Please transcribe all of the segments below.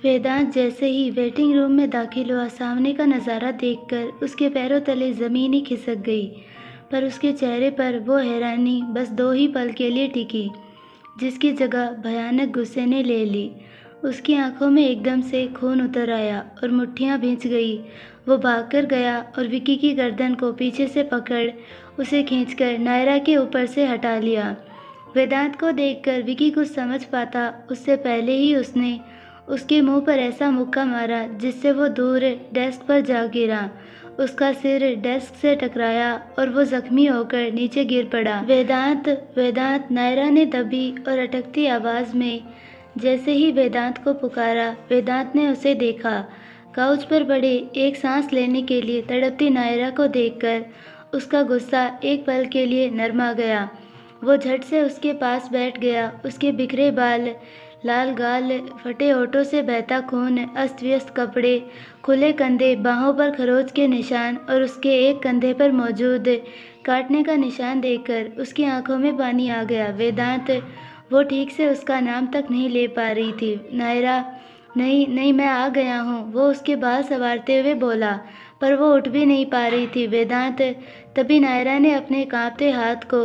वेदांत जैसे ही waiting room में दाखिल हुआ, सामने का नज़ारा देखकर उसके पैरों तले ज़मीन ही खिसक गई। पर उसके चेहरे पर वो हैरानी बस 2 ही पल के लिए टिकी, जिसकी जगह भयानक गुस्से ने ले ली। उसकी आंखों में एकदम से खून उतर आया और मुट्ठियां भींच गई। वो भागकर गया और विकी की गर्दन को पीछे से पकड़ उसे खींचकर नायरा के ऊपर से हटा लिया। वेदांत को देखकर विकी कुछ समझ पाता उससे पहले ही उसने उसके मुंह पर ऐसा मुक्का मारा जिससे वो दूर डेस्क पर जा गिरा। उसका सिर डेस्क से टकराया और वो जख्मी होकर नीचे गिर पड़ा। वेदांत वेदांत नायरा ने दबी और अटकती आवाज़ में। जैसे ही वेदांत को पुकारा, वेदांत ने उसे देखा। काउच पर पड़े एक सांस लेने के लिए तड़पती नायरा को देखकर उसका गुस्सा एक पल के लिए नरमा गया। वो झट से उसके पास बैठ गया। उसके बिखरे बाल, लाल गाल, फटे होठों से बहता खून, अस्त व्यस्त कपड़े, खुले कंधे, बाहों पर खरोच के निशान और उसके एक कंधे पर मौजूद काटने का निशान देखकर उसकी आंखों में पानी आ गया। वेदांत, वो ठीक से उसका नाम तक नहीं ले पा रही थी। नायरा, नहीं नहीं, मैं आ गया हूँ, वो उसके बाल संवारते हुए बोला, पर वो उठ भी नहीं पा रही थी। वेदांत, तभी नायरा ने अपने कांपते हाथ को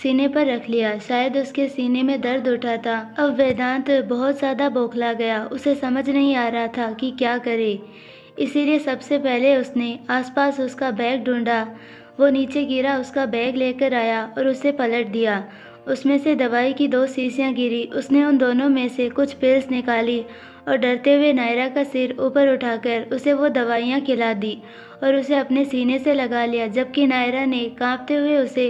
सीने पर रख लिया। शायद उसके सीने में दर्द उठा था। अब वेदांत बहुत ज़्यादा बौखला गया। उसे समझ नहीं आ रहा था कि क्या करे, इसीलिए सबसे पहले उसने आसपास उसका बैग ढूंढा। वो नीचे गिरा, उसका बैग लेकर आया और उसे पलट दिया। उसमें से दवाई की 2 शीशियाँ गिरी। उसने उन दोनों में से कुछ पिल्स निकाली और डरते हुए नायरा का सिर ऊपर उठाकर उसे वो दवाइयाँ खिला दी और उसे अपने सीने से लगा लिया, जबकि नायरा ने कांपते हुए उसे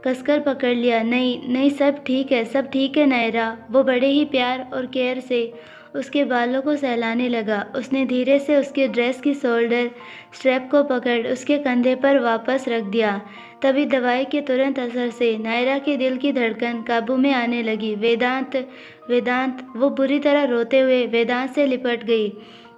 कसकर पकड़ लिया। नहीं नहीं, सब ठीक है, सब ठीक है नायरा। वो बड़े ही प्यार और केयर से उसके बालों को सहलाने लगा। उसने धीरे से उसके ड्रेस की शोल्डर स्ट्रैप को पकड़ उसके कंधे पर वापस रख दिया। तभी दवाई के तुरंत असर से नायरा के दिल की धड़कन काबू में आने लगी। वेदांत, वेदांत, वो बुरी तरह रोते हुए वेदांत से लिपट गई।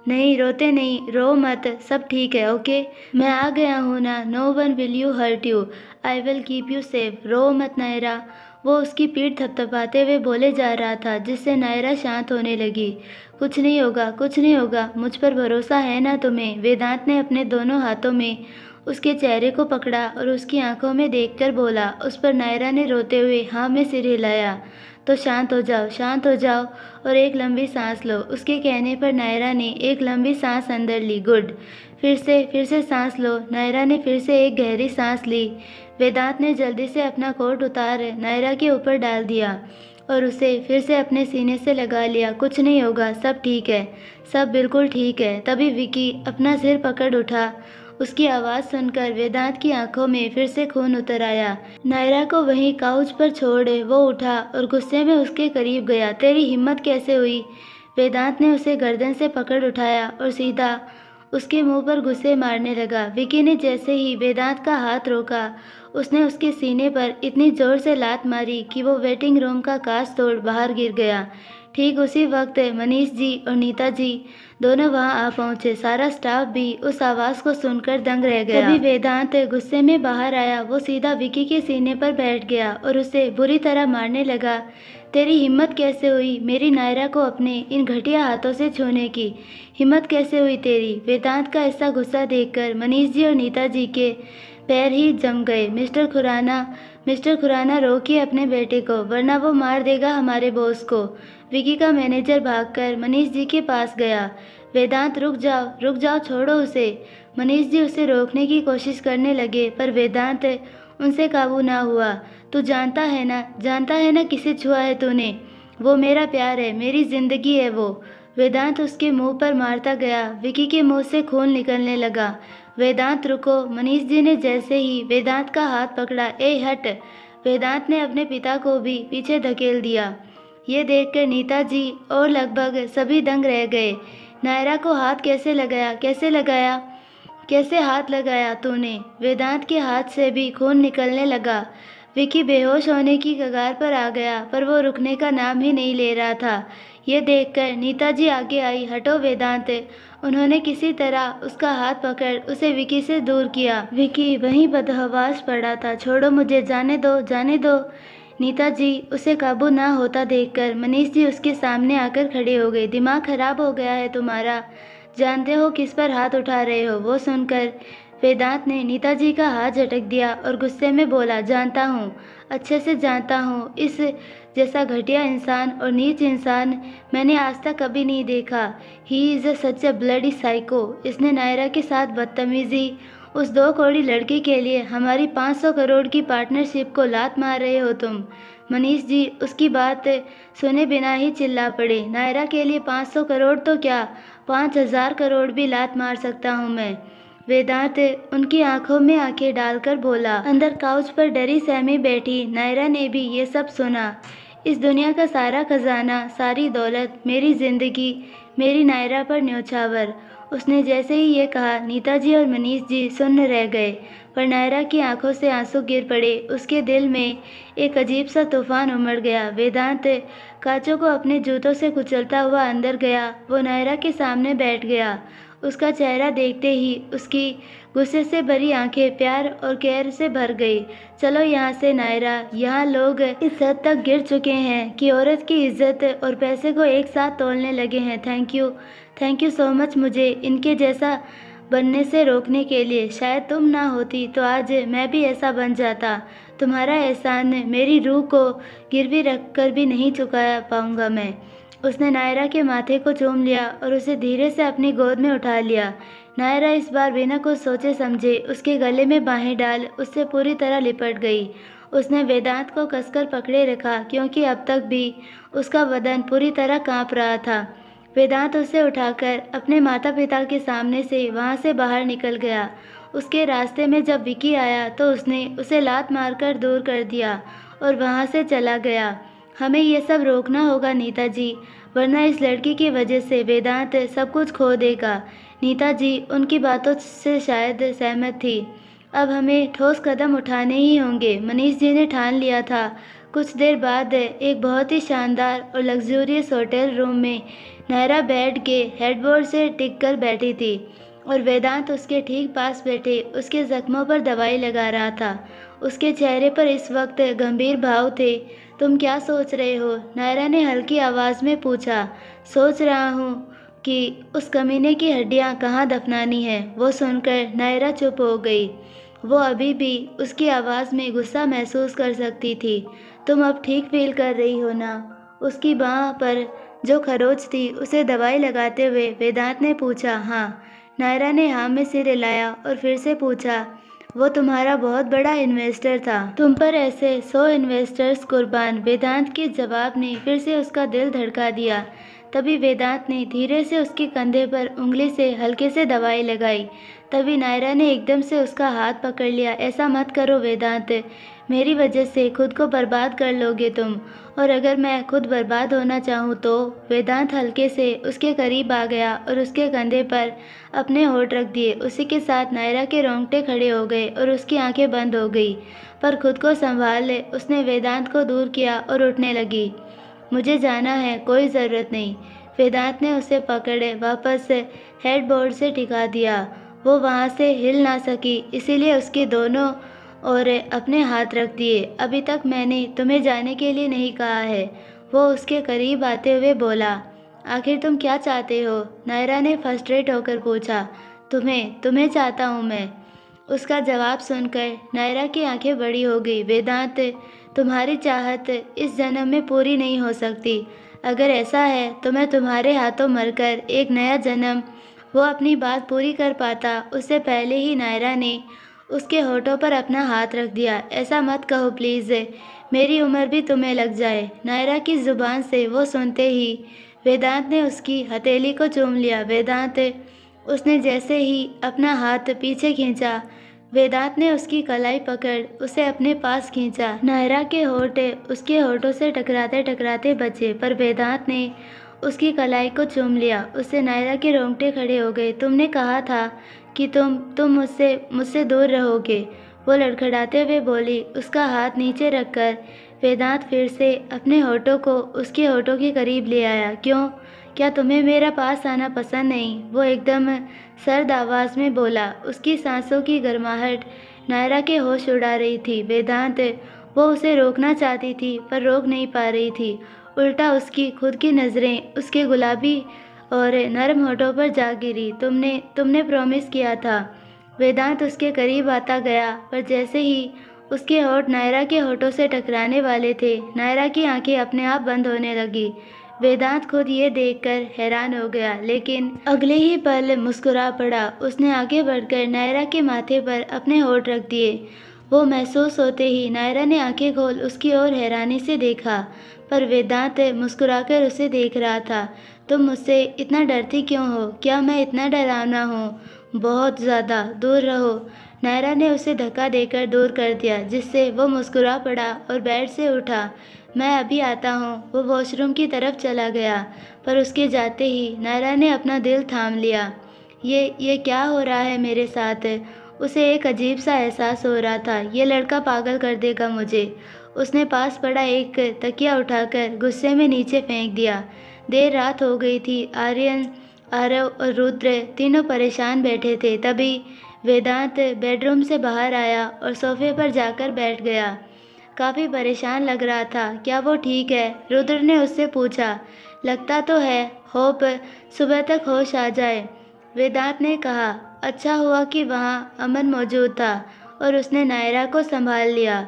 नहीं, रोते नहीं, रो मत, सब ठीक है, ओके? मैं आ गया हूँ ना, no one will you hurt you, I will keep you safe, रो मत नायरा। वो उसकी पीठ थपथपाते हुए बोले जा रहा था, जिससे नायरा शांत होने लगी। कुछ नहीं होगा, कुछ नहीं होगा, मुझ पर भरोसा है ना तुम्हें? वेदांत ने अपने दोनों हाथों में उसके चेहरे को पकड़ा और उसकी आंखों में देखकर बोला। उस पर नायरा ने रोते हुए हाँ में सिर हिलाया। तो शांत हो जाओ, शांत हो जाओ और एक लंबी सांस लो। उसके कहने पर नायरा ने एक लंबी सांस अंदर ली। गुड, फिर से सांस लो। नायरा ने फिर से एक गहरी सांस ली। वेदांत ने जल्दी से अपना कोट उतार नायरा के ऊपर डाल दिया और उसे फिर से अपने सीने से लगा लिया। कुछ नहीं होगा, सब ठीक है, सब बिल्कुल ठीक है। तभी विकी अपना सिर पकड़ उठा। उसकी आवाज़ सुनकर वेदांत की आंखों में फिर से खून उतर आया। नायरा को वहीं काउच पर छोड़ वो उठा और गुस्से में उसके करीब गया। तेरी हिम्मत कैसे हुई? वेदांत ने उसे गर्दन से पकड़ उठाया और सीधा उसके मुंह पर गुस्से मारने लगा। विकी ने जैसे ही वेदांत का हाथ रोका, उसने उसके सीने पर इतनी जोर से लात मारी कि वो वेटिंग रूम का कांच तोड़ बाहर गिर गया। ठीक उसी वक्त मनीष जी और नीता जी दोनों वहां आ पहुंचे। सारा स्टाफ भी उस आवाज़ को सुनकर दंग रह गया। तभी वेदांत गुस्से में बाहर आया। वो सीधा विकी के सीने पर बैठ गया और उसे बुरी तरह मारने लगा। तेरी हिम्मत कैसे हुई मेरी नायरा को अपने इन घटिया हाथों से छूने की? हिम्मत कैसे हुई तेरी? वेदांत का ऐसा गुस्सा देखकर मनीष जी और नीता जी के पैर ही जम गए। मिस्टर खुराना, रोकिए अपने बेटे को, वरना वो मार देगा हमारे बॉस को। विकी का मैनेजर भागकर मनीष जी के पास गया। वेदांत, रुक जाओ, छोड़ो उसे। मनीष जी उसे रोकने की कोशिश करने लगे, पर वेदांत उनसे काबू ना हुआ। तू जानता है ना किसे छुआ है तूने? वो मेरा प्यार है, मेरी जिंदगी है वो। वेदांत उसके मुंह पर मारता गया। विकी के मुंह से खून निकलने लगा। वेदांत, रुको। मनीष जी ने जैसे ही वेदांत का हाथ पकड़ा, ए हट। वेदांत ने अपने पिता को भी पीछे धकेल दिया। ये देखकर नीता जी और लगभग सभी दंग रह गए। नायरा को हाथ कैसे हाथ लगाया तूने? वेदांत के हाथ से भी खून निकलने लगा। विकी बेहोश होने की कगार पर आ गया, पर वो रुकने का नाम ही नहीं ले रहा था। ये देखकर नीता जी आगे आई। हटो वेदांत। उन्होंने किसी तरह उसका हाथ पकड़ उसे विकी से दूर किया। विकी वहीं बदहवास पड़ा था। छोड़ो मुझे, जाने दो। नीता जी उसे काबू ना होता देखकर मनीष जी उसके सामने आकर खड़े हो गए। दिमाग खराब हो गया है तुम्हारा, जानते हो किस पर हाथ उठा रहे हो। वो सुनकर वेदांत ने नीता जी का हाथ झटक दिया और गुस्से में बोला, जानता हूँ, अच्छे से जानता हूँ, इस जैसा घटिया इंसान और नीच इंसान मैंने आज तक कभी नहीं देखा। He is such A bloody psycho. इसने नायरा के साथ बदतमीजी, उस 2 कौड़ी लड़की के लिए हमारी 500 करोड़ की पार्टनरशिप को लात मार रहे हो तुम। मनीष जी उसकी बात सुने बिना ही चिल्ला पड़े, नायरा के लिए 500 करोड़ तो क्या, 5000 करोड़ भी लात मार सकता हूँ मैं। वेदांत उनकी आंखों में आंखें डालकर बोला। अंदर काउच पर डरी सहमी बैठी नायरा ने भी ये सब सुना। इस दुनिया का सारा खजाना, सारी दौलत, मेरी जिंदगी, मेरी नायरा पर न्यौछावर। उसने जैसे ही ये कहा, नीता जी और मनीष जी सुन्न रह गए, पर नायरा की आंखों से आंसू गिर पड़े। उसके दिल में एक अजीब सा तूफान उमड़ गया। वेदांत कांचों को अपने जूतों से कुचलता हुआ अंदर गया। वो नायरा के सामने बैठ गया। उसका चेहरा देखते ही उसकी गुस्से से भरी आंखें प्यार और केयर से भर गई। चलो यहाँ से नायरा, यहाँ लोग इस हद तक गिर चुके हैं कि औरत की इज्जत और पैसे को एक साथ तोलने लगे हैं। थैंक यू सो मच मुझे इनके जैसा बनने से रोकने के लिए। शायद तुम ना होती तो आज मैं भी ऐसा बन जाता। तुम्हारा एहसान मेरी रूह को गिरवी रख कर भी नहीं चुका पाऊंगा मैं। उसने नायरा के माथे को चूम लिया और उसे धीरे से अपनी गोद में उठा लिया। नायरा इस बार बिना कुछ सोचे समझे उसके गले में बाहें डाल उससे पूरी तरह लिपट गई। उसने वेदांत को कसकर पकड़े रखा क्योंकि अब तक भी उसका बदन पूरी तरह कांप रहा था। वेदांत उसे उठाकर अपने माता पिता के सामने से वहाँ से बाहर निकल गया। उसके रास्ते में जब विकी आया तो उसने उसे लात मारकर दूर कर दिया और वहाँ से चला गया। हमें ये सब रोकना होगा नीता जी, वरना इस लड़की की वजह से वेदांत सब कुछ खो देगा। नीता जी उनकी बातों से शायद सहमत थी। अब हमें ठोस कदम उठाने ही होंगे, मनीष जी ने ठान लिया था। कुछ देर बाद एक बहुत ही शानदार और लग्जूरियस होटल रूम में नायरा बेड के हेडबोर्ड से टिक कर बैठी थी और वेदांत उसके ठीक पास बैठे उसके जख्मों पर दवाई लगा रहा था। उसके चेहरे पर इस वक्त गंभीर भाव थे। तुम क्या सोच रहे हो? नायरा ने हल्की आवाज़ में पूछा। सोच रहा हूँ कि उस कमीने की हड्डियाँ कहाँ दफनानी है। वो सुनकर नायरा चुप हो गई। वो अभी भी उसकी आवाज़ में गुस्सा महसूस कर सकती थी। तुम अब ठीक फील कर रही हो ना? उसकी बाँह पर जो खरोच थी उसे दवाई लगाते हुए वेदांत ने पूछा। हाँ। नायरा ने हाँ में सिर हिलाया और फिर से पूछा। वो तुम्हारा बहुत बड़ा इन्वेस्टर था, तुम पर ऐसे 100 इन्वेस्टर्स कुर्बान। वेदांत के जवाब ने फिर से उसका दिल धड़का दिया। तभी वेदांत ने धीरे से उसके कंधे पर उंगली से हल्के से दवाई लगाई। तभी नायरा ने एकदम से उसका हाथ पकड़ लिया। ऐसा मत करो वेदांत, मेरी वजह से खुद को बर्बाद कर लोगे तुम, और अगर मैं खुद बर्बाद होना चाहूँ तो। वेदांत हल्के से उसके करीब आ गया और उसके कंधे पर अपने होठ रख दिए। उसी के साथ नायरा के रोंगटे खड़े हो गए और उसकी आंखें बंद हो गई, पर खुद को संभाल ले उसने वेदांत को दूर किया और उठने लगी। मुझे जाना है, कोई ज़रूरत नहीं। वेदांत ने उसे पकड़े वापस हेडबोर्ड से टिका दिया। वो वहाँ से हिल ना सकी, इसीलिए उसके दोनों और अपने हाथ रख दिए। अभी तक मैंने तुम्हें जाने के लिए नहीं कहा है, वो उसके करीब आते हुए बोला। आखिर तुम क्या चाहते हो? नायरा ने फ्रस्ट्रेट होकर पूछा। तुम्हें चाहता हूँ मैं। उसका जवाब सुनकर नायरा की आंखें बड़ी हो गई। वेदांत, तुम्हारी चाहत इस जन्म में पूरी नहीं हो सकती। अगर ऐसा है तो मैं तुम्हारे हाथों मरकर एक नया जन्म। वो अपनी बात पूरी कर पाता उससे पहले ही नायरा ने उसके होठों पर अपना हाथ रख दिया। ऐसा मत कहो प्लीज़, मेरी उम्र भी तुम्हें लग जाए। नायरा की ज़ुबान से वो सुनते ही वेदांत ने उसकी हथेली को चूम लिया। वेदांत, उसने जैसे ही अपना हाथ पीछे खींचा, वेदांत ने उसकी कलाई पकड़ उसे अपने पास खींचा। नायरा के होठ उसके होठों से टकराते टकराते बचे, पर वेदांत ने उसकी कलाई को चूम लिया। उससे नायरा के रोंगटे खड़े हो गए। तुमने कहा था कि तुम मुझसे दूर रहोगे, वो लड़खड़ाते हुए बोली। उसका हाथ नीचे रखकर वेदांत फिर से अपने होठों को उसके होठों के करीब ले आया। क्यों? क्या तुम्हें मेरा पास आना पसंद नहीं? वो एकदम सर्द आवाज़ में बोला। उसकी सांसों की गर्माहट नायरा के होश उड़ा रही थी। वेदांत, वो उसे रोकना चाहती थी पर रोक नहीं पा रही थी। उल्टा उसकी खुद की नज़रें उसके गुलाबी और नरम होठों पर जा गिरी। तुमने तुमने प्रॉमिस किया था। वेदांत उसके करीब आता गया, पर जैसे ही उसके होठ नायरा के होठों से टकराने वाले थे, नायरा की आंखें अपने आप बंद होने लगी। वेदांत खुद ये देखकर हैरान हो गया, लेकिन अगले ही पल मुस्कुरा पड़ा। उसने आगे बढ़कर नायरा के माथे पर अपने होठ रख दिए। वो महसूस होते ही नायरा ने आंखें खोल उसकी ओर हैरानी से देखा, पर वेदांत मुस्कुराकर उसे देख रहा था। तुम मुझसे इतना डरती क्यों हो? क्या मैं इतना डरावना हूँ? बहुत ज़्यादा। दूर रहो। नायरा ने उसे धक्का देकर दूर कर दिया, जिससे वो मुस्कुरा पड़ा और बेड से उठा। मैं अभी आता हूँ। वो वॉशरूम की तरफ चला गया, पर उसके जाते ही नायरा ने अपना दिल थाम लिया। ये क्या हो रहा है मेरे साथ? उसे एक अजीब सा एहसास हो रहा था। ये लड़का पागल कर देगा मुझे। उसने पास पड़ा एक तकिया उठाकर गुस्से में नीचे फेंक दिया। देर रात हो गई थी। आर्यन, आरव और रुद्र तीनों परेशान बैठे थे। तभी वेदांत बेडरूम से बाहर आया और सोफे पर जाकर बैठ गया। काफ़ी परेशान लग रहा था। क्या वो ठीक है? रुद्र ने उससे पूछा। लगता तो है। होप सुबह तक होश आ जाए, वेदांत ने कहा। अच्छा हुआ कि वहाँ अमन मौजूद था और उसने नायरा को संभाल लिया,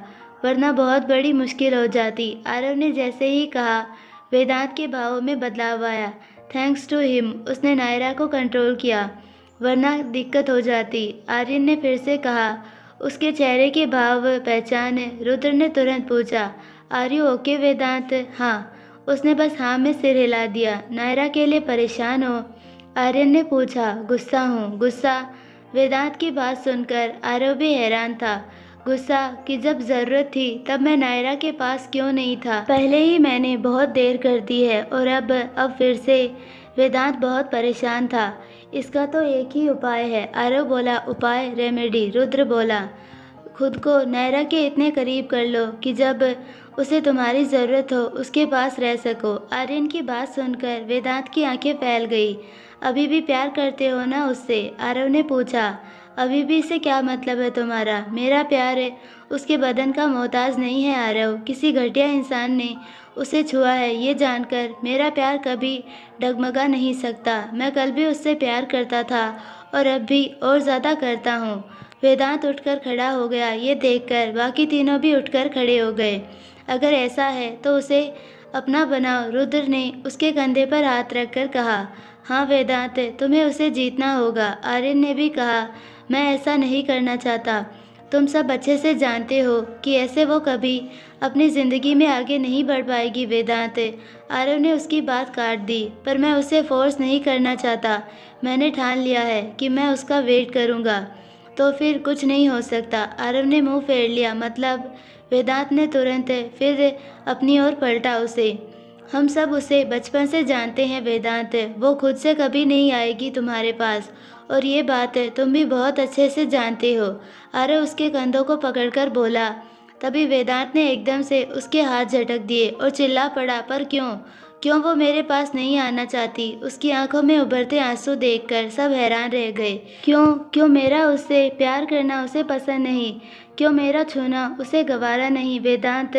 वरना बहुत बड़ी मुश्किल हो जाती। आरव ने जैसे ही कहा, वेदांत के भावों में बदलाव आया। थैंक्स टू हिम, उसने नायरा को कंट्रोल किया, वरना दिक्कत हो जाती। आर्यन ने फिर से कहा। उसके चेहरे के भाव पहचाने रुद्र ने तुरंत पूछा, आर यू ओके वेदांत? हाँ, उसने बस हाँ में सिर हिला दिया। नायरा के लिए परेशान हो? आर्यन ने पूछा। गुस्सा हूँ। गुस्सा? वेदांत की बात सुनकर आरव भी हैरान था। गुस्सा कि जब ज़रूरत थी तब मैं नायरा के पास क्यों नहीं था? पहले ही मैंने बहुत देर कर दी है और अब फिर से। वेदांत बहुत परेशान था। इसका तो एक ही उपाय है, आरव बोला। उपाय? रेमेडी, रुद्र बोला। खुद को नायरा के इतने करीब कर लो कि जब उसे तुम्हारी ज़रूरत हो उसके पास रह सको। आर्यन की बात सुनकर वेदांत की आंखें फैल गई। अभी भी प्यार करते हो ना उससे? आरव ने पूछा। अभी भी से क्या मतलब है तुम्हारा? मेरा प्यार है उसके बदन का मोहताज नहीं है आरव। किसी घटिया इंसान ने उसे छुआ है, ये जानकर मेरा प्यार कभी डगमगा नहीं सकता। मैं कल भी उससे प्यार करता था और अब भी और ज़्यादा करता हूँ। वेदांत उठकर खड़ा हो गया। ये देखकर बाकी तीनों भी उठकर खड़े हो गए। अगर ऐसा है तो उसे अपना बनाओ, रुद्र ने उसके कंधे पर हाथ रखकर कहा। हाँ वेदांत, तुम्हें उसे जीतना होगा, आर्यन ने भी कहा। मैं ऐसा नहीं करना चाहता। तुम सब अच्छे से जानते हो कि ऐसे वो कभी अपनी ज़िंदगी में आगे नहीं बढ़ पाएगी वेदांत। आरव ने उसकी बात काट दी। पर मैं उसे फोर्स नहीं करना चाहता। मैंने ठान लिया है कि मैं उसका वेट करूँगा। तो फिर कुछ नहीं हो सकता। आरव ने मुंह फेर लिया। मतलब? वेदांत ने तुरंत फिर अपनी ओर पलटा उसे। हम सब उसे बचपन से जानते हैं वेदांत। वो खुद से कभी नहीं आएगी तुम्हारे पास, और ये बात तुम भी बहुत अच्छे से जानते हो। आरव उसके कंधों को पकड़कर बोला। तभी वेदांत ने एकदम से उसके हाथ झटक दिए और चिल्ला पड़ा। पर क्यों? क्यों वो मेरे पास नहीं आना चाहती? उसकी आंखों में उभरते आंसू देखकर सब हैरान रह गए। क्यों? क्यों मेरा उससे प्यार करना उसे पसंद नहीं? क्यों मेरा छूना उसे गवारा नहीं? वेदांत,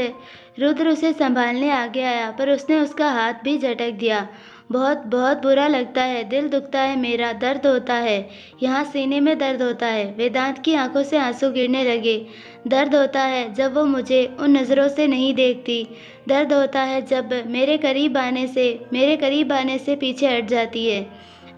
रुद्र उसे संभालने आगे आया, पर उसने उसका हाथ भी झटक दिया। बहुत बहुत बुरा लगता है, दिल दुखता है मेरा, दर्द होता है, यहाँ सीने में दर्द होता है। वेदांत की आंखों से आंसू गिरने लगे। दर्द होता है जब वो मुझे उन नज़रों से नहीं देखती। दर्द होता है जब मेरे करीब आने से पीछे हट जाती है,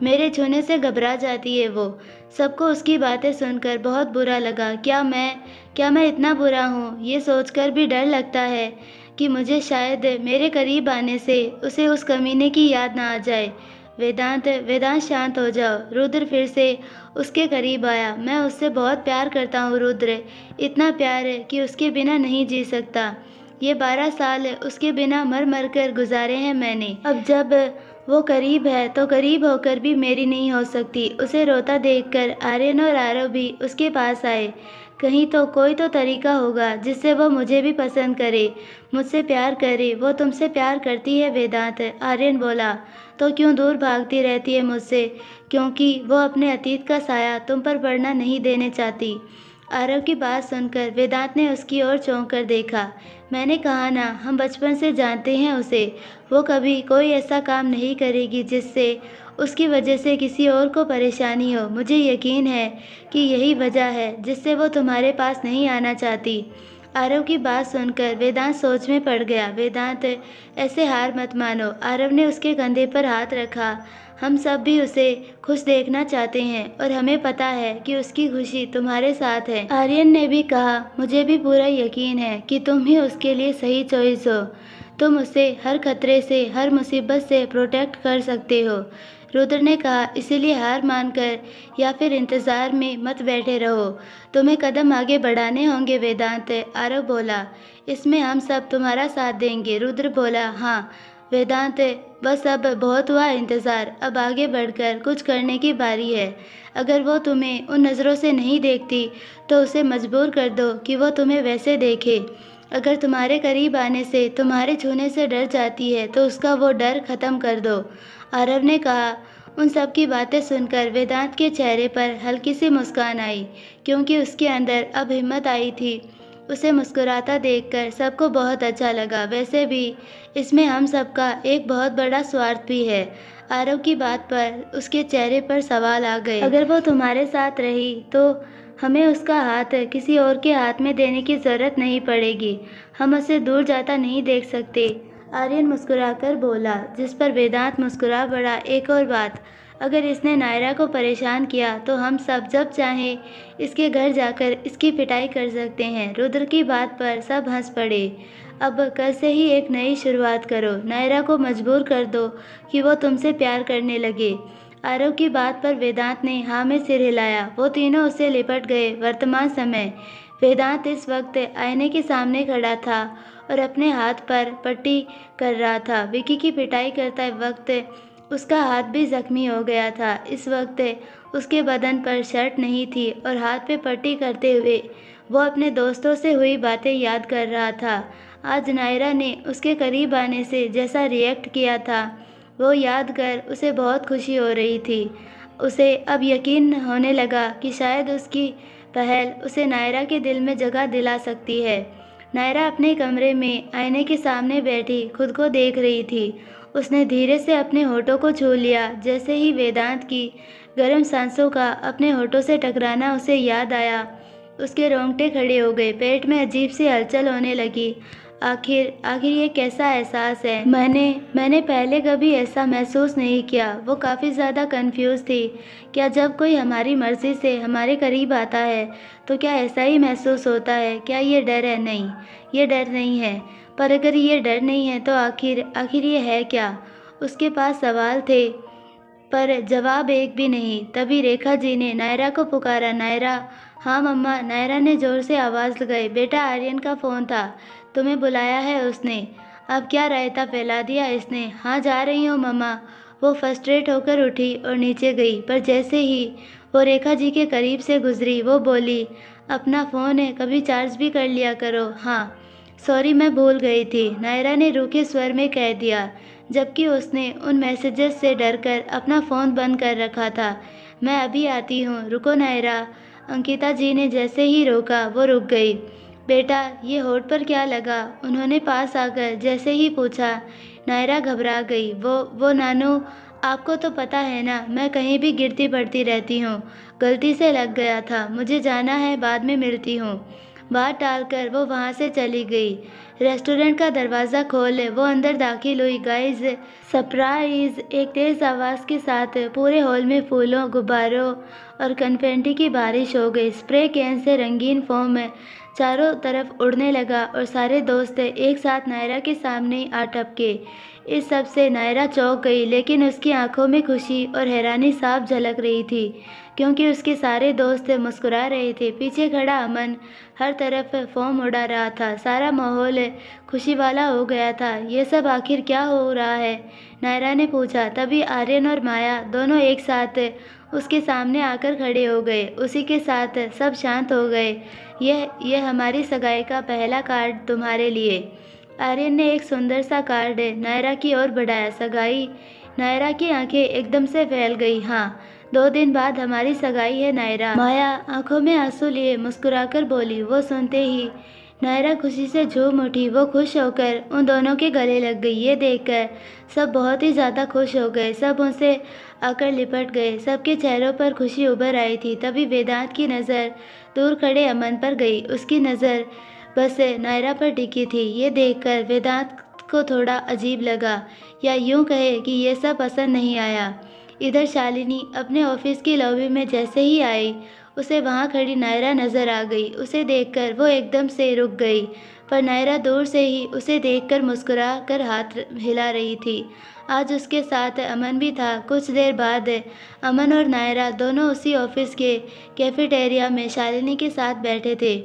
मेरे छूने से घबरा जाती है वो। सबको उसकी बातें सुनकर बहुत बुरा लगा। क्या मैं इतना बुरा हूँ? ये सोचकर भी डर लगता है कि मुझे शायद मेरे करीब आने से उसे उस कमीने की याद ना आ जाए। वेदांत शांत हो जाओ। रुद्र फिर से उसके करीब आया। मैं उससे बहुत प्यार करता हूँ रुद्र, इतना प्यार है कि उसके बिना नहीं जी सकता। ये 12 साल उसके बिना मर मर कर गुजारे हैं मैंने। अब जब वो करीब है तो करीब होकर भी मेरी नहीं हो सकती। उसे रोता देखकर आर्यन और आरव भी उसके पास आए। कहीं तो कोई तो तरीका होगा जिससे वो मुझे भी पसंद करे, मुझसे प्यार करे। वो तुमसे प्यार करती है वेदांत, आर्यन बोला। तो क्यों दूर भागती रहती है मुझसे? क्योंकि वो अपने अतीत का साया तुम पर पड़ना नहीं देने चाहती। आरव की बात सुनकर वेदांत ने उसकी ओर चौंक कर देखा। मैंने कहा ना, हम बचपन से जानते हैं उसे। वो कभी कोई ऐसा काम नहीं करेगी जिससे उसकी वजह से किसी और को परेशानी हो। मुझे यकीन है कि यही वजह है जिससे वो तुम्हारे पास नहीं आना चाहती। आरव की बात सुनकर वेदांत सोच में पड़ गया। वेदांत, ऐसे हार मत मानो। आरव ने उसके कंधे पर हाथ रखा। हम सब भी उसे खुश देखना चाहते हैं और हमें पता है कि उसकी खुशी तुम्हारे साथ है। आर्यन ने भी कहा, मुझे भी पूरा यकीन है कि तुम ही उसके लिए सही चॉइस हो। तुम उसे हर खतरे से, हर मुसीबत से प्रोटेक्ट कर सकते हो। रुद्र ने कहा, इसीलिए हार मानकर या फिर इंतज़ार में मत बैठे रहो, तुम्हें कदम आगे बढ़ाने होंगे। वेदांत, आरव बोला, इसमें हम सब तुम्हारा साथ देंगे। रुद्र बोला, हाँ। वेदांत, बस अब बहुत हुआ इंतज़ार, अब आगे बढ़कर कुछ करने की बारी है। अगर वो तुम्हें उन नज़रों से नहीं देखती तो उसे मजबूर कर दो कि वो तुम्हें वैसे देखे। अगर तुम्हारे करीब आने से, तुम्हारे छूने से डर जाती है तो उसका वो डर ख़त्म कर दो। आरव ने कहा। उन सब की बातें सुनकर वेदांत के चेहरे पर हल्की सी मुस्कान आई, क्योंकि उसके अंदर अब हिम्मत आई थी। उसे मुस्कुराता देखकर सबको बहुत अच्छा लगा। वैसे भी इसमें हम सबका एक बहुत बड़ा स्वार्थ भी है। आरव की बात पर उसके चेहरे पर सवाल आ गए। अगर वो तुम्हारे साथ रही तो हमें उसका हाथ किसी और के हाथ में देने की ज़रूरत नहीं पड़ेगी। हम उसे दूर जाता नहीं देख सकते। आर्यन मुस्कुराकर बोला, जिस पर वेदांत मुस्कुरा पड़ा। एक और बात, अगर इसने नायरा को परेशान किया तो हम सब जब चाहें इसके घर जाकर इसकी पिटाई कर सकते हैं। रुद्र की बात पर सब हंस पड़े। अब कल से ही एक नई शुरुआत करो। नायरा को मजबूर कर दो कि वो तुमसे प्यार करने लगे। आरव की बात पर वेदांत ने हाँ में सिर हिलाया। वो तीनों उससे लिपट गए। वर्तमान समय, वेदांत इस वक्त आईने के सामने खड़ा था और अपने हाथ पर पट्टी कर रहा था। विकी की पिटाई करते वक्त उसका हाथ भी जख्मी हो गया था। इस वक्त उसके बदन पर शर्ट नहीं थी और हाथ पे पट्टी करते हुए वो अपने दोस्तों से हुई बातें याद कर रहा था। आज नायरा ने उसके करीब आने से जैसा रिएक्ट किया था, वो याद कर उसे बहुत खुशी हो रही थी। उसे अब यकीन होने लगा कि शायद उसकी पहल उसे नायरा के दिल में जगह दिला सकती है। नायरा अपने कमरे में आईने के सामने बैठी खुद को देख रही थी। उसने धीरे से अपने होठों को छू लिया। जैसे ही वेदांत की गर्म सांसों का अपने होठों से टकराना उसे याद आया, उसके रोंगटे खड़े हो गए। पेट में अजीब सी हलचल होने लगी। आखिर ये कैसा एहसास है? मैंने पहले कभी ऐसा महसूस नहीं किया। वो काफ़ी ज़्यादा कंफ्यूज थी। क्या जब कोई हमारी मर्ज़ी से हमारे करीब आता है तो क्या ऐसा ही महसूस होता है? क्या ये डर है? नहीं, ये डर नहीं है। पर अगर ये डर नहीं है तो आखिर ये है क्या? उसके पास सवाल थे पर जवाब एक भी नहीं। तभी रेखा जी ने नायरा को पुकारा। नायरा। हाँ मम्मा। नायरा ने ज़ोर से आवाज़ लगाई। बेटा, आर्यन का फ़ोन था, तुम्हें बुलाया है उसने। अब क्या रायता फैला दिया इसने। हाँ, जा रही हूँ मम्मा। वो फ्रस्ट्रेट होकर उठी और नीचे गई, पर जैसे ही वो रेखा जी के करीब से गुजरी वो बोली, अपना फ़ोन है, कभी चार्ज भी कर लिया करो। हाँ सॉरी, मैं भूल गई थी, नायरा ने रूखे स्वर में कह दिया, जबकि उसने उन मैसेजेस से डरकर अपना फ़ोन बंद कर रखा था। मैं अभी आती हूँ, रुको नायरा। अंकिता जी ने जैसे ही रोका वो रुक गई। बेटा, ये होठ पर क्या लगा? उन्होंने पास आकर जैसे ही पूछा। नायरा घबरा गई। वो नानू, आपको तो पता है ना, मैं कहीं भी गिरती पड़ती रहती हूँ। गलती से लग गया था, मुझे जाना है, बाद में मिलती हूँ। बात टालकर वो वहाँ से चली गई। रेस्टोरेंट का दरवाज़ा खोले वो अंदर दाखिल हुई। Guys surprise! एक तेज़ आवाज़ के साथ पूरे हॉल में फूलों, गुब्बारों और कन्फेटी की बारिश हो गई। स्प्रे कैन से रंगीन फोम चारों तरफ उड़ने लगा और सारे दोस्त एक साथ नायरा के सामने आ टपके। इस सब से नायरा चौंक गई, लेकिन उसकी आंखों में खुशी और हैरानी साफ झलक रही थी, क्योंकि उसके सारे दोस्त मुस्कुरा रहे थे। पीछे खड़ा अमन हर तरफ फोम उड़ा रहा था। सारा माहौल खुशी वाला हो गया था। ये सब आखिर क्या हो रहा है? नायरा ने पूछा। तभी आर्यन और माया दोनों एक साथ उसके सामने आकर खड़े हो गए। उसी के साथ सब शांत हो गए। यह हमारी सगाई का पहला कार्ड तुम्हारे लिए। आर्यन ने एक सुंदर सा कार्ड नायरा की ओर बढ़ाया। सगाई? नायरा की आंखें एकदम से फैल गई। हाँ, 2 दिन बाद हमारी सगाई है नायरा। माया आंखों में आंसू लिए मुस्कुराकर बोली। वो सुनते ही नायरा खुशी से झूम उठी। वो खुश होकर उन दोनों के गले लग गई। ये देखकर सब बहुत ही ज़्यादा खुश हो गए। सब उनसे आकर लिपट गए। सबके चेहरों पर खुशी उभर आई थी। तभी वेदांत की नज़र दूर खड़े अमन पर गई। उसकी नज़र बस नायरा पर टिकी थी। ये देखकर वेदांत को थोड़ा अजीब लगा, या यूं कहे कि ये सब पसंद नहीं आया। इधर शालिनी अपने ऑफिस की लॉबी में जैसे ही आई, उसे वहाँ खड़ी नायरा नज़र आ गई। उसे देखकर वो एकदम से रुक गई, पर नायरा दूर से ही उसे देखकर मुस्कुरा कर हाथ हिला रही थी। आज उसके साथ अमन भी था। कुछ देर बाद अमन और नायरा दोनों उसी ऑफिस के कैफेटेरिया में शालिनी के साथ बैठे थे।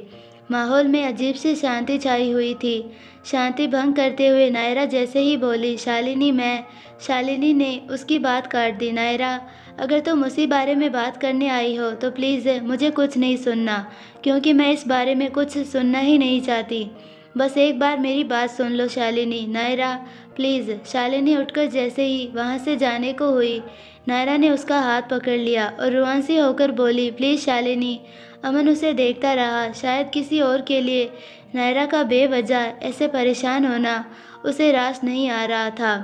माहौल में अजीब सी शांति छाई हुई थी। शांति भंग करते हुए नायरा जैसे ही बोली, शालिनी ने उसकी बात काट दी। नायरा, अगर तुम उसी बारे में बात करने आई हो तो प्लीज़ मुझे कुछ नहीं सुनना, क्योंकि मैं इस बारे में कुछ सुनना ही नहीं चाहती। बस एक बार मेरी बात सुन लो शालिनी। नायरा प्लीज़। शालिनी उठकर जैसे ही वहाँ से जाने को हुई, नायरा ने उसका हाथ पकड़ लिया और रुआन सी होकर बोली, प्लीज़ शालिनी। अमन उसे देखता रहा। शायद किसी और के लिए नायरा का बेवजह ऐसे परेशान होना उसे रास नहीं आ रहा था।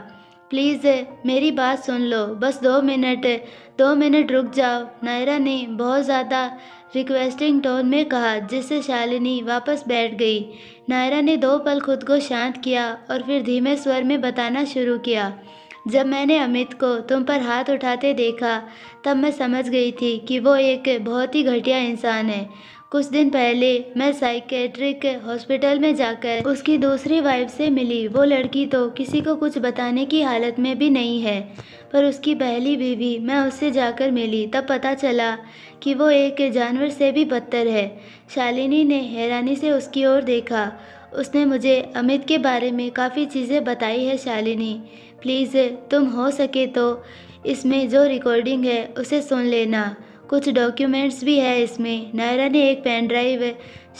प्लीज़ मेरी बात सुन लो, बस 2 मिनट रुक जाओ, नायरा ने बहुत ज़्यादा रिक्वेस्टिंग टोन में कहा, जिससे शालिनी वापस बैठ गई। नायरा ने 2 पल खुद को शांत किया और फिर धीमे स्वर में बताना शुरू किया। जब मैंने अमित को तुम पर हाथ उठाते देखा, तब मैं समझ गई थी कि वो एक बहुत ही घटिया इंसान है। कुछ दिन पहले मैं साइकेट्रिक हॉस्पिटल में जाकर उसकी दूसरी वाइफ से मिली। वो लड़की तो किसी को कुछ बताने की हालत में भी नहीं है, पर उसकी पहली बीवी, मैं उससे जाकर मिली, तब पता चला कि वो एक जानवर से भी बदतर है। शालिनी ने हैरानी से उसकी ओर देखा। उसने मुझे अमित के बारे में काफ़ी चीज़ें बताई है। शालिनी प्लीज़, तुम हो सके तो इसमें जो रिकॉर्डिंग है उसे सुन लेना, कुछ डॉक्यूमेंट्स भी है इसमें। नायरा ने एक पेन ड्राइव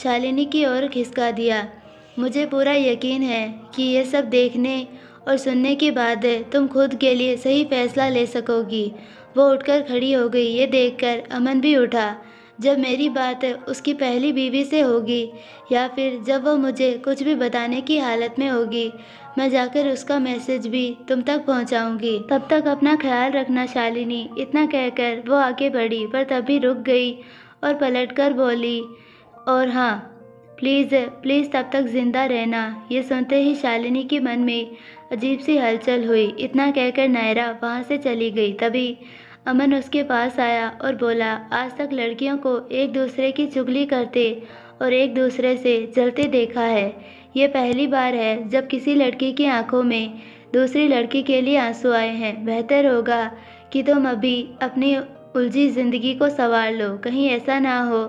शालिनी की ओर खिसका दिया। मुझे पूरा यकीन है कि ये सब देखने और सुनने के बाद तुम खुद के लिए सही फैसला ले सकोगी। वो उठकर खड़ी हो गई। ये देखकर अमन भी उठा। जब मेरी बात उसकी पहली बीवी से होगी, या फिर जब वो मुझे कुछ भी बताने की हालत में होगी, मैं जाकर उसका मैसेज भी तुम तक पहुंचाऊंगी। तब तक अपना ख्याल रखना शालिनी। इतना कहकर वो आगे बढ़ी, पर तभी रुक गई और पलटकर बोली, और हाँ प्लीज़ प्लीज़ तब तक ज़िंदा रहना। ये सुनते ही शालिनी के मन में अजीब सी हलचल हुई। इतना कहकर नायरा वहाँ से चली गई। तभी अमन उसके पास आया और बोला, आज तक लड़कियों को एक दूसरे की चुगली करते और एक दूसरे से जलते देखा है। ये पहली बार है जब किसी लड़की की आंखों में दूसरी लड़की के लिए आंसू आए हैं। बेहतर होगा कि तुम अभी अपनी उलझी ज़िंदगी को संवार लो, कहीं ऐसा ना हो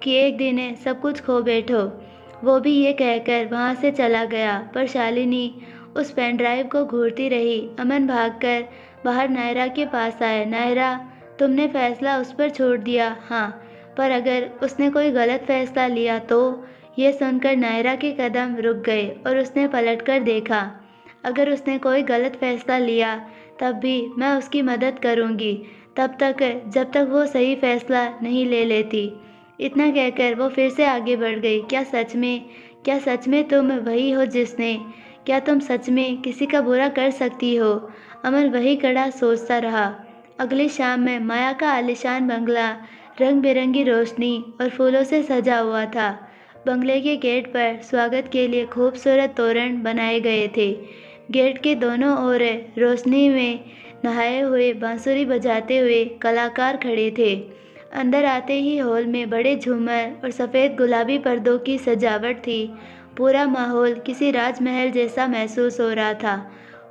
कि एक दिन सब कुछ खो बैठो। वो भी ये कहकर वहाँ से चला गया, पर शालिनी उस पेन ड्राइव को घूरती रही। अमन भागकर बाहर नायरा के पास आया। नायरा, तुमने फैसला उस पर छोड़ दिया। हाँ, पर अगर उसने कोई गलत फैसला लिया तो? ये सुनकर नायरा के कदम रुक गए और उसने पलटकर देखा। अगर उसने कोई गलत फैसला लिया तब भी मैं उसकी मदद करूँगी, तब तक जब तक वो सही फैसला नहीं ले लेती। इतना कहकर वो फिर से आगे बढ़ गई। क्या सच में तुम वही हो जिसने, क्या तुम सच में किसी का बुरा कर सकती हो? अमन वही खड़ा सोचता रहा। अगली शाम में माया का आलीशान बंगला रंग बिरंगी रोशनी और फूलों से सजा हुआ था। बंगले के गेट पर स्वागत के लिए खूबसूरत तोरण बनाए गए थे। गेट के दोनों ओर रोशनी में नहाए हुए बांसुरी बजाते हुए कलाकार खड़े थे। अंदर आते ही हॉल में बड़े झूमर और सफ़ेद गुलाबी पर्दों की सजावट थी। पूरा माहौल किसी राजमहल जैसा महसूस हो रहा था।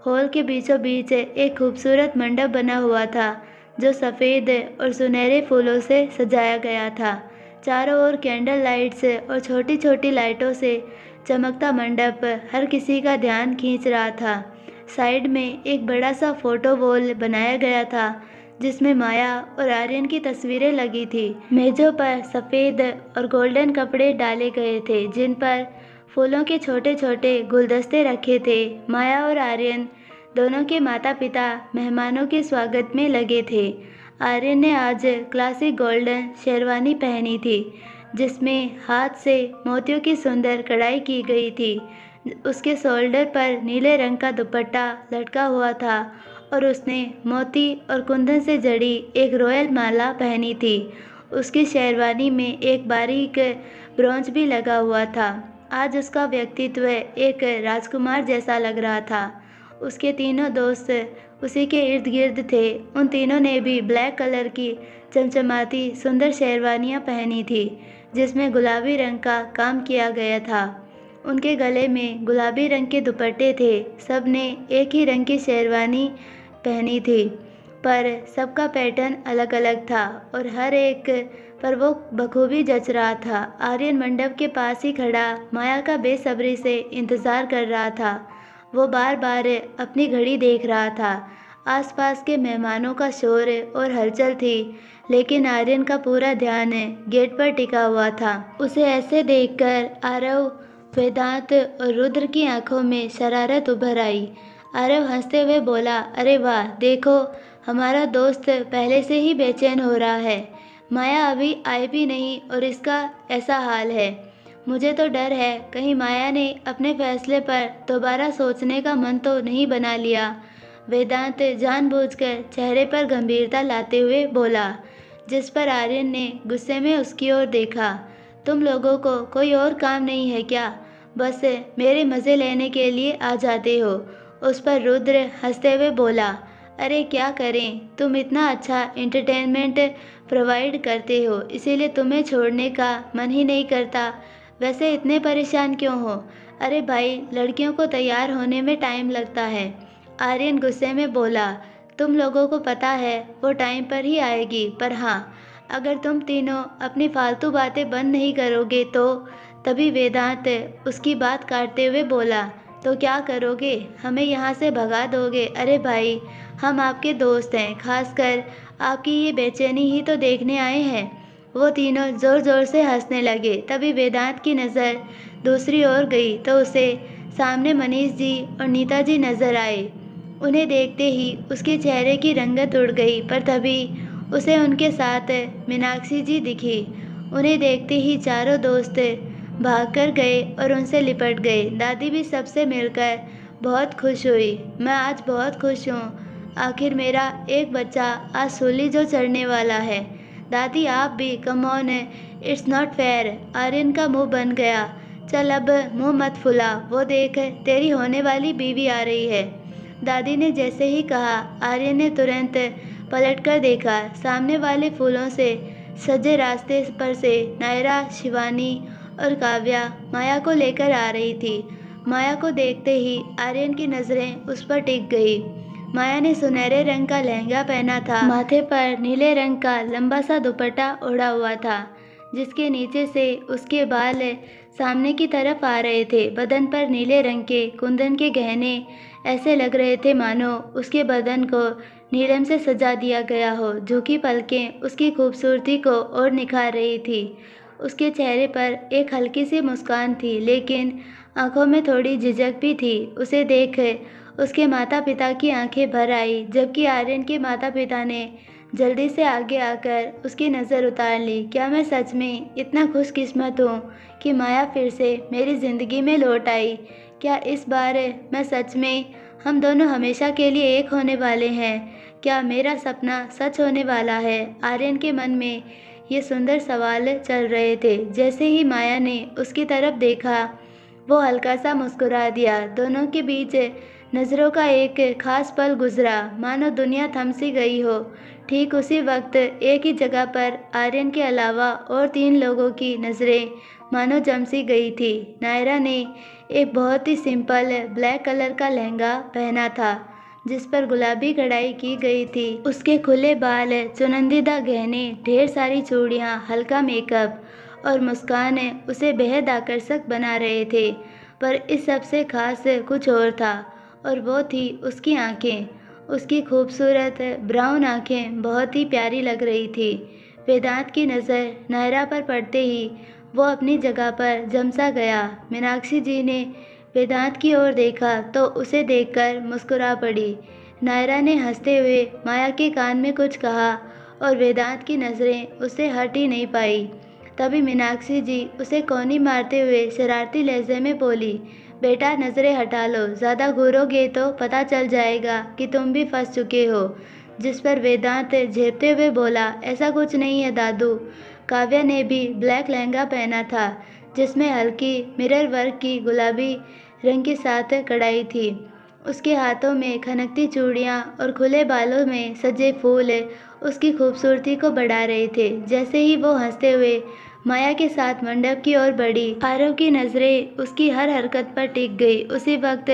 हॉल के बीचों बीच एक खूबसूरत मंडप बना हुआ था, जो सफ़ेद और सुनहरे फूलों से सजाया गया था। चारों ओर कैंडल लाइट्स और छोटी छोटी लाइटों से चमकता मंडप हर किसी का ध्यान खींच रहा था। साइड में एक बड़ा सा फोटो वॉल बनाया गया था, जिसमें माया और आर्यन की तस्वीरें लगी थी। मेज़ों पर सफ़ेद और गोल्डन कपड़े डाले गए थे, जिन पर फूलों के छोटे छोटे गुलदस्ते रखे थे। माया और आर्यन दोनों के माता पिता मेहमानों के स्वागत में लगे थे। आर्यन ने आज क्लासिक गोल्डन शेरवानी पहनी थी, जिसमें हाथ से मोतियों की सुंदर कढ़ाई की गई थी। उसके शोल्डर पर नीले रंग का दुपट्टा लटका हुआ था और उसने मोती और कुंदन से जड़ी एक रॉयल माला पहनी थी। उसकी शेरवानी में एक बारीक ब्रोंज भी लगा हुआ था। आज उसका व्यक्तित्व एक राजकुमार जैसा लग रहा था। उसके तीनों दोस्त उसी के इर्द गिर्द थे। उन तीनों ने भी ब्लैक कलर की चमचमाती सुंदर शेरवानियाँ पहनी थी, जिसमें गुलाबी रंग का काम किया गया था। उनके गले में गुलाबी रंग के दुपट्टे थे। सब ने एक ही रंग की शेरवानी पहनी थी, पर सबका पैटर्न अलग अलग था और हर एक पर वो बखूबी जच रहा था। आर्यन मंडप के पास ही खड़ा माया का बेसब्री से इंतज़ार कर रहा था। वो बार बार अपनी घड़ी देख रहा था। आसपास के मेहमानों का शोर और हलचल थी, लेकिन आर्यन का पूरा ध्यान गेट पर टिका हुआ था। उसे ऐसे देखकर आरव, वेदांत और रुद्र की आंखों में शरारत उभर आई। आरव हंसते हुए बोला, अरे वाह, देखो हमारा दोस्त पहले से ही बेचैन हो रहा है। माया अभी आई भी नहीं और इसका ऐसा हाल है। मुझे तो डर है कहीं माया ने अपने फैसले पर दोबारा सोचने का मन तो नहीं बना लिया। वेदांत जानबूझकर चेहरे पर गंभीरता लाते हुए बोला, जिस पर आर्यन ने गुस्से में उसकी ओर देखा। तुम लोगों को कोई और काम नहीं है क्या? बस मेरे मज़े लेने के लिए आ जाते हो। उस पर रुद्र हंसते हुए बोला, अरे क्या करें, तुम इतना अच्छा एंटरटेनमेंट प्रोवाइड करते हो, इसीलिए तुम्हें छोड़ने का मन ही नहीं करता। वैसे इतने परेशान क्यों हो? अरे भाई, लड़कियों को तैयार होने में टाइम लगता है। आर्यन गुस्से में बोला, तुम लोगों को पता है वो टाइम पर ही आएगी, पर हाँ, अगर तुम तीनों अपनी फालतू बातें बंद नहीं करोगे तो। तभी वेदांत उसकी बात काटते हुए बोला, तो क्या करोगे? हमें यहाँ से भगा दोगे? अरे भाई, हम आपके दोस्त हैं, खासकर आपकी ये बेचैनी ही तो देखने आए हैं। वो तीनों ज़ोर ज़ोर से हंसने लगे। तभी वेदांत की नज़र दूसरी ओर गई तो उसे सामने मनीष जी और नीता जी नज़र आए। उन्हें देखते ही उसके चेहरे की रंगत उड़ गई, पर तभी उसे उनके साथ मीनाक्षी जी दिखी। उन्हें देखते ही चारों दोस्त भागकर गए और उनसे लिपट गए। दादी भी सबसे मिलकर बहुत खुश हुई। मैं आज बहुत खुश हूँ, आखिर मेरा एक बच्चा आज सूली जो चढ़ने वाला है। दादी आप भी, come on, it's not fair. Aryan का मुंह बन गया। चल अब मुंह मत फुला, वो देख तेरी होने वाली बीवी आ रही है। दादी ने जैसे ही कहा, आर्यन ने तुरंत पलटकर देखा। सामने वाले फूलों से सजे रास्ते पर से नायरा, शिवानी और काव्या माया को लेकर आ रही थी। माया को देखते ही आर्यन की नज़रें उस पर टिक गई। माया ने सुनहरे रंग का लहंगा पहना था, माथे पर नीले रंग का लंबा सा दुपट्टा ओढ़ा हुआ था, जिसके नीचे से उसके बाल सामने की तरफ आ रहे थे। बदन पर नीले रंग के कुंदन के गहने ऐसे लग रहे थे मानो उसके बदन को नीलम से सजा दिया गया हो। झुकी पलकें उसकी खूबसूरती को और निखार रही थी। उसके चेहरे पर एक हल्की सी मुस्कान थी, लेकिन आंखों में थोड़ी झिझक भी थी। उसे देख उसके माता पिता की आंखें भर आई, जबकि आर्यन के माता पिता ने जल्दी से आगे आकर उसकी नज़र उतार ली। क्या मैं सच में इतना खुशकिस्मत हूँ कि माया फिर से मेरी ज़िंदगी में लौट आई? क्या इस बार मैं सच में, हम दोनों हमेशा के लिए एक होने वाले हैं? क्या मेरा सपना सच होने वाला है? आर्यन के मन में ये सुंदर सवाल चल रहे थे। जैसे ही माया ने उसकी तरफ देखा, वो हल्का सा मुस्कुरा दिया। दोनों के बीच नज़रों का एक खास पल गुजरा, मानो दुनिया थम सी गई हो। ठीक उसी वक्त एक ही जगह पर आर्यन के अलावा और 3 लोगों की नज़रें मानो जम सी गई थी। नायरा ने एक बहुत ही सिंपल ब्लैक कलर का लहंगा पहना था, जिस पर गुलाबी कढ़ाई की गई थी। उसके खुले बाल, चुनिंदा गहने, ढेर सारी चूड़ियाँ, हल्का मेकअप और मुस्कान उसे बेहद आकर्षक बना रहे थे। पर इस सबसे खास कुछ और था, और वो थी उसकी आंखें। उसकी खूबसूरत ब्राउन आंखें बहुत ही प्यारी लग रही थी। वेदांत की नज़र नायरा पर पड़ते ही वो अपनी जगह पर जम सा गया। मीनाक्षी जी ने वेदांत की ओर देखा तो उसे देखकर मुस्कुरा पड़ी। नायरा ने हंसते हुए माया के कान में कुछ कहा और वेदांत की नज़रें उससे हट ही नहीं पाई। तभी मीनाक्षी जी उसे कौनी मारते हुए शरारती लहजे में बोली, बेटा नज़रें हटा लो, ज़्यादा घूरोगे तो पता चल जाएगा कि तुम भी फंस चुके हो। जिस पर वेदांत झेपते हुए बोला, ऐसा कुछ नहीं है दादू। काव्या ने भी ब्लैक लहंगा पहना था जिसमें हल्की मिरर वर्क की गुलाबी रंग के साथ कढ़ाई थी। उसके हाथों में खनकती चूड़ियाँ और खुले बालों में सजे फूल उसकी खूबसूरती को बढ़ा रहे थे। जैसे ही वो हंसते हुए माया के साथ मंडप की ओर बढ़ी, आरव की नज़रें उसकी हर हरकत पर टिक गई। उसी वक्त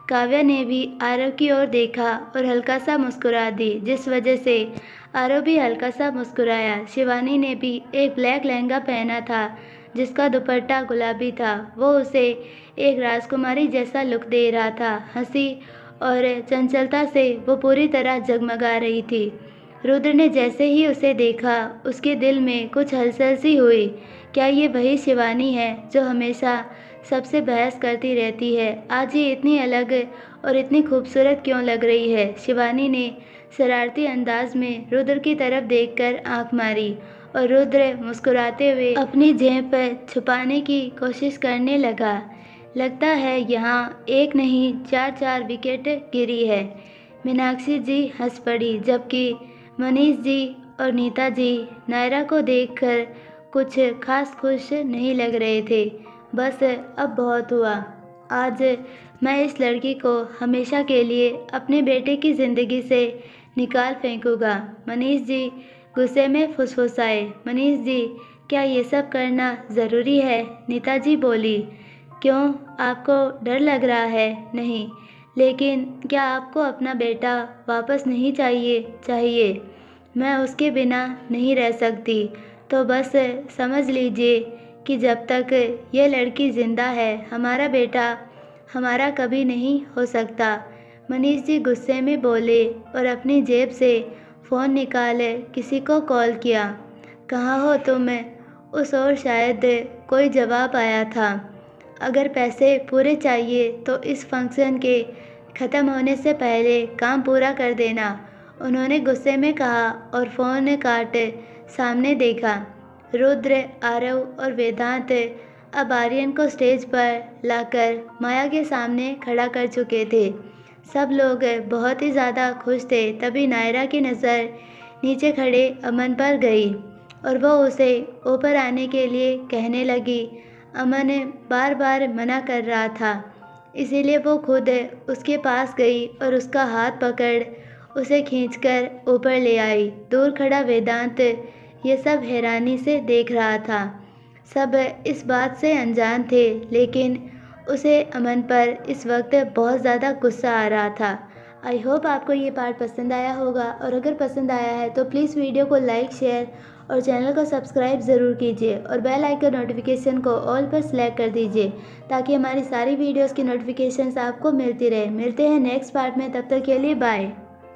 काव्या ने भी आरव की ओर देखा और हल्का सा मुस्कुरा दी, जिस वजह से आरव भी हल्का सा मुस्कुराया। शिवानी ने भी एक ब्लैक लहंगा पहना था जिसका दुपट्टा गुलाबी था। वो उसे एक राजकुमारी जैसा लुक दे रहा था। हंसी और चंचलता से वो पूरी तरह जगमगा रही थी। रुद्र ने जैसे ही उसे देखा, उसके दिल में कुछ हलचल सी हुई। क्या ये वही शिवानी है जो हमेशा सबसे बहस करती रहती है? आज ये इतनी अलग और इतनी खूबसूरत क्यों लग रही है? शिवानी ने शरारती अंदाज में रुद्र की तरफ देखकर आंख मारी और रुद्र मुस्कुराते हुए अपनी जेब पर छुपाने की कोशिश करने लगा। लगता है यहाँ एक नहीं 4-4 विकेट गिरी है। मीनाक्षी जी हंस पड़ी, जबकि मनीष जी और नीता जी नायरा को देखकर कुछ खास खुश नहीं लग रहे थे। बस अब बहुत हुआ। आज मैं इस लड़की को हमेशा के लिए अपने बेटे की ज़िंदगी से निकाल फेंकूंगा। मनीष जी गुस्से में फुसफुसाए। मनीष जी, क्या ये सब करना ज़रूरी है? नीता जी बोली। क्यों, आपको डर लग रहा है? नहीं, लेकिन क्या आपको अपना बेटा वापस नहीं चाहिए? मैं उसके बिना नहीं रह सकती। तो बस समझ लीजिए कि जब तक ये लड़की ज़िंदा है, हमारा बेटा हमारा कभी नहीं हो सकता। मनीष जी गुस्से में बोले और अपनी जेब से फ़ोन निकाल किसी को कॉल किया। कहाँ हो तुम? उस ओर शायद कोई जवाब आया था। अगर पैसे पूरे चाहिए तो इस फंक्शन के ख़त्म होने से पहले काम पूरा कर देना, उन्होंने गुस्से में कहा और फ़ोन काट सामने देखा। रुद्र, आरव और वेदांत अब आर्यन को स्टेज पर लाकर माया के सामने खड़ा कर चुके थे। सब लोग बहुत ही ज़्यादा खुश थे। तभी नायरा की नज़र नीचे खड़े अमन पर गई और वो उसे ऊपर आने के लिए कहने लगी। अमन बार बार मना कर रहा था, इसीलिए वो खुद उसके पास गई और उसका हाथ पकड़ उसे खींचकर ऊपर ले आई। दूर खड़ा वेदांत ये सब हैरानी से देख रहा था। सब इस बात से अनजान थे, लेकिन उसे अमन पर इस वक्त बहुत ज़्यादा गुस्सा आ रहा था। आई होप आपको ये पार्ट पसंद आया होगा, और अगर पसंद आया है तो प्लीज़ वीडियो को लाइक, शेयर और चैनल को सब्सक्राइब ज़रूर कीजिए और बेल आइकन नोटिफिकेशन को ऑल पर सेलेक्ट कर दीजिए ताकि हमारी सारी वीडियोस की नोटिफिकेशंस आपको मिलती रहे। मिलते हैं नेक्स्ट पार्ट में, तब तक के लिए बाय।